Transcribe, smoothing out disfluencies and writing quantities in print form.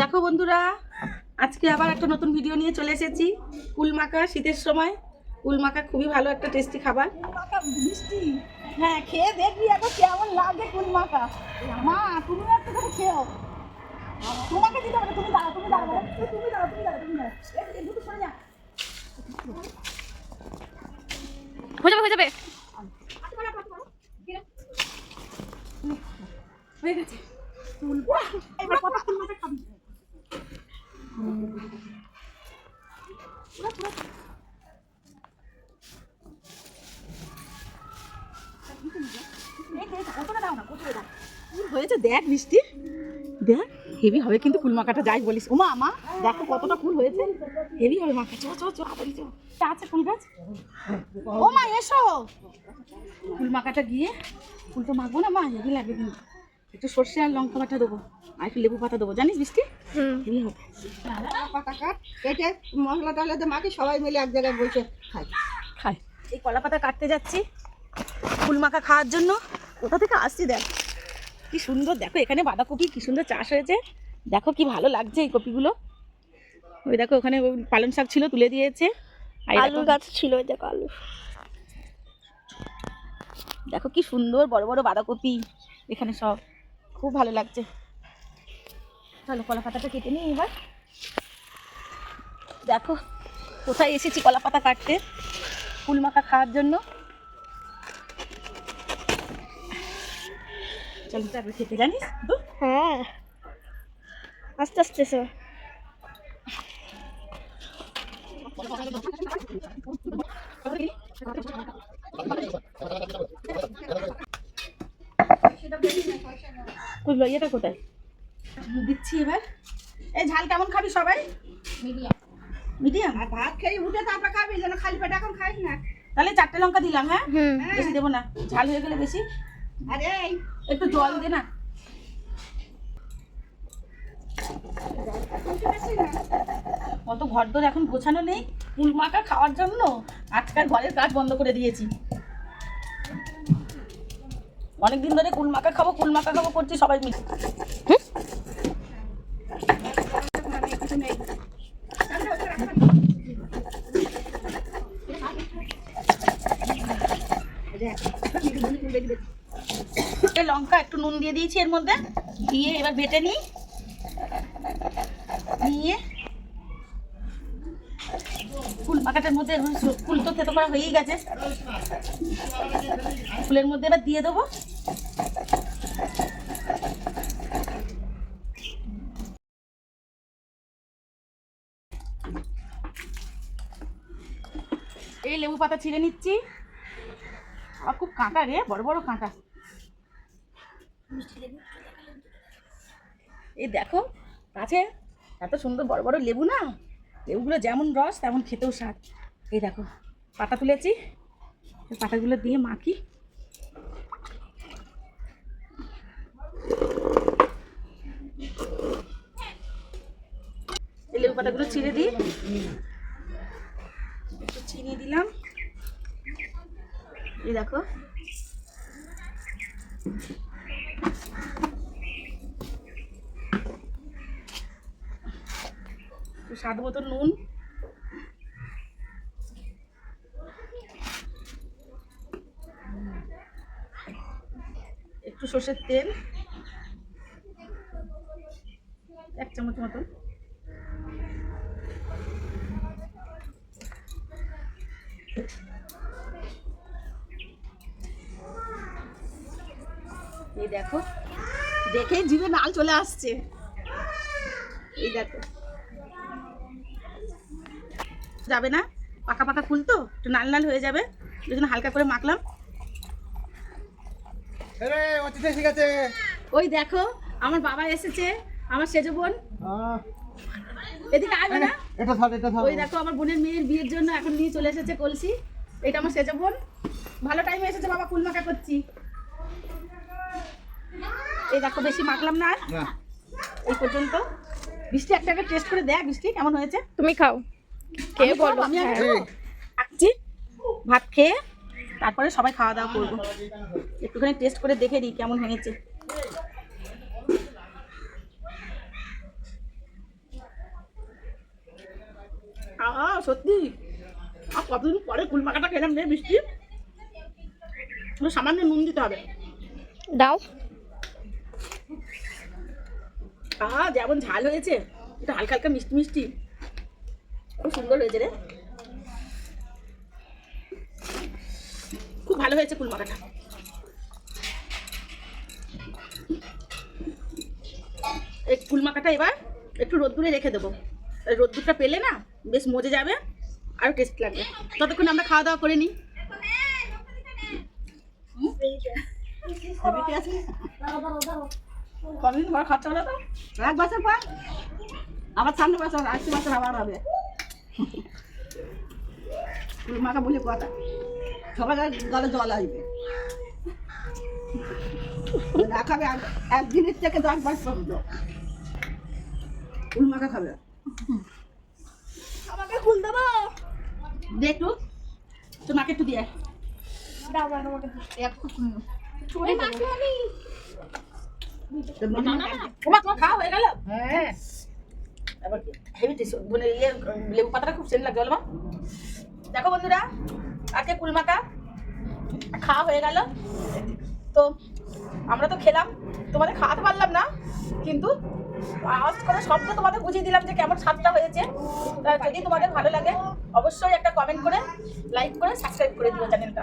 দেখো বন্ধুরা, আজকে আবার একটা নতুন ভিডিও নিয়ে চলে এসেছি। কুল মাখা, শীতের সময় কুল মাখা খুবই ভালো একটা টেস্টি খাবার। মাখা মিষ্টি, হ্যাঁ খেয়ে দেখবি এখন কেমন লাগে কুল মাখা। মা তুমি একটু করে খেও, তোমাকে দিতে হবে। তুমি দাঁড়াও, তুমি দাঁড়াও, তুমি দাঁড়াও, তুমি দাঁড়াও, তুমি দাঁড়াও, এই দুটো সরে যা। হয়ে যাবে হয়ে গেছে। এবার কত কুল মাখা খাবি? হয়েছে দেখ মিষ্টি, দেখ হেভি হবে কিন্তু কুল মাখাটা, যাই বলিস। ওমা আমা দেখো কতটা ফুল হয়েছে, হেভি হবে মাখা। চ চ চ আবার চ, আছে ফুল গাছ। ও মা এসো, ফুল মাখাটা গিয়ে ফুল তো মাখবো না মা, হেভি লাগবে কিন্তু। একটু সর্ষে আর লঙ্কা বাটা দেবো, আর একটু লেবু পাতা দেবো, জানিস মিষ্টি হেভি হবে। পাতা কাট কেটে মশলা টলা দিয়ে মাখি, সবাই মিলে এক জায়গায় বসে খাই। খাই, এই কলা পাতা কাটতে যাচ্ছি ফুল মাখা খাওয়ার জন্য। কোথা থেকে আসছি দেখ কি সুন্দর, দেখো এখানে বাঁধাকপি কি সুন্দর চাষ হয়েছে, দেখো কি ভালো লাগছে এই কপিগুলো। ওই দেখো ওখানে পালং শাক ছিল, তুলে দিয়েছে। আলু গাছ ছিল, দেখো আলু, দেখো কি সুন্দর বড় বড় বাঁধাকপি এখানে, সব খুব ভালো লাগছে। চলো কলা পাতাটা কেটে নিই এবার। দেখো কোথায় এসেছি কলা পাতা কাটতে ফুল মাখা খাওয়ার জন্য। চলো তারপরে খেতে, জানিস হ্যাঁ আস্তে আস্তে সব। ইয়েটা কোথায় দিচ্ছি এবার। এই ঝাল কেমন খাবি সবাই? Medium medium. আর ভাত খেয়ে উঠে তারপর খাবি, যেন খালি পেটে এখন খাইস না। তাহলে 4টে লঙ্কা দিলাম, হ্যাঁ বেশি দেবো না, ঝাল হয়ে গেলে বেশি। আরে একটু জল দে না। অত ঘর দর এখন গোছানো নেই, কুল মাখা খাওয়ার জন্য আজকাল ঘরের কাজ বন্ধ করে দিয়েছি। অনেকদিন ধরে কুল মাখা খাবো কুল মাখা খাবো করছি সবাই মিলে। লঙ্কা একটু নুন দিয়ে দিয়েছি এর মধ্যে, দিয়ে এবার বেটে নিই। নিয়ে ফুল মাখাটার মধ্যে, ফুল তো থেতো করা হয়েই গেছে, ফুলের মধ্যে এবার দিয়ে দেবো। এই লেবু পাতা ছিঁড়ে নিচ্ছি, আর খুব কাঁটা রে, বড় বড় কাঁটা। এই দেখো গাছে এত সুন্দর বড় বড় লেবু না, লেবুগুলো যেমন রস তেমন খেতেও স্বাদ। এই দেখো পাতা তুলেছি, পাতাগুলো দিয়ে মাখি। এই লেবু পাতাগুলো ছিঁড়ে দিই, একটু চিনি দিলাম। এই দেখো স্বাদ মতো নুন, একটু সর্ষের তেল, 1 চামচ মতন। এই দেখো দেখেই জিভে নাল চলে আসছে। এই দেখো যাবে না, পাকা পাকা ফুল তো একটু নাল নাল হয়ে যাবে, ওই জন্য হালকা করে মাখলাম। ওই দেখো আমার বাবা এসেছে, আমার সেজো বোন, এদিকে আসবে না। ওই দেখো আমার বোনের মেয়ের বিয়ের জন্য এখন নিয়ে চলে এসেছে কলসি। এটা আমার সেজো বোন, ভালো টাইমে এসেছে বাবা, কুল মাখা করছি। এই দেখো বেশি মাখলাম না, আর এই পর্যন্ত। বৃষ্টি একটা টেস্ট করে দেখ, বৃষ্টি কেমন হয়েছে। তুমি খাও, খেয়ে বলো। আমি আগে খাচ্ছি, ভাত খেয়ে তারপরে সবাই খাওয়া দাওয়া করবো। একটুখানি টেস্ট করে দেখে দিই কেমন হয়েছে। সত্যি আর কতদিন পরে কুল মাখাটা খেলাম রে মিষ্টি। সামান্য নুন দিতে হবে। দাও। যেমন ঝাল হয়েছে, এটা হালকা হালকা মিষ্টি মিষ্টি, খুব সুন্দর হয়েছে রে, খুব ভালো হয়েছে কুল মাখাটা। এই কুল মাখাটা এবার একটু রোদ্দুরে রেখে দেবো, রোদ্দুরটা পেলে না বেশ মজে যাবে, আরও টেস্ট লাগবে। ততক্ষণ আমরা খাওয়া দাওয়া করে নিই। কতদিন পর খরচা হলো তো? 1 বছর পর আবার সামনে বছর, আসছে বছর আবার হবে। কুল মাখা বলে কথা, সবার গলে জল আসবে। না খাবে একদিনের থেকে 10 বার পর্যন্ত কুল মাখা খাবে। আমাকে ফুল দেবো। দে একটু, তোর মাকে একটু দিয়ে আয়। দাও আমাকে। ছুরি মাকে আমি ওমা তোমার খাওয়া হয়ে গেল? হ্যাঁ, এবার হেভি টেস্ট, মানে লেবু পাতাটা খুব সেন্ট লাগছে বলো মা। দেখো বন্ধুরা, আজকে কুল মাখা খাওয়া হয়ে গেল। তো আমরা তো খেলাম, তোমাদের খাওয়াতে পারলাম না, কিন্তু আওয়াজ করে শব্দ তোমাদের বুঝিয়ে দিলাম যে কেমন স্বাদটা হয়েছে। তা যদি তোমাদের ভালো লাগে অবশ্যই একটা কমেন্ট করে, লাইক করে, সাবস্ক্রাইব করে দিও চ্যানেলটা।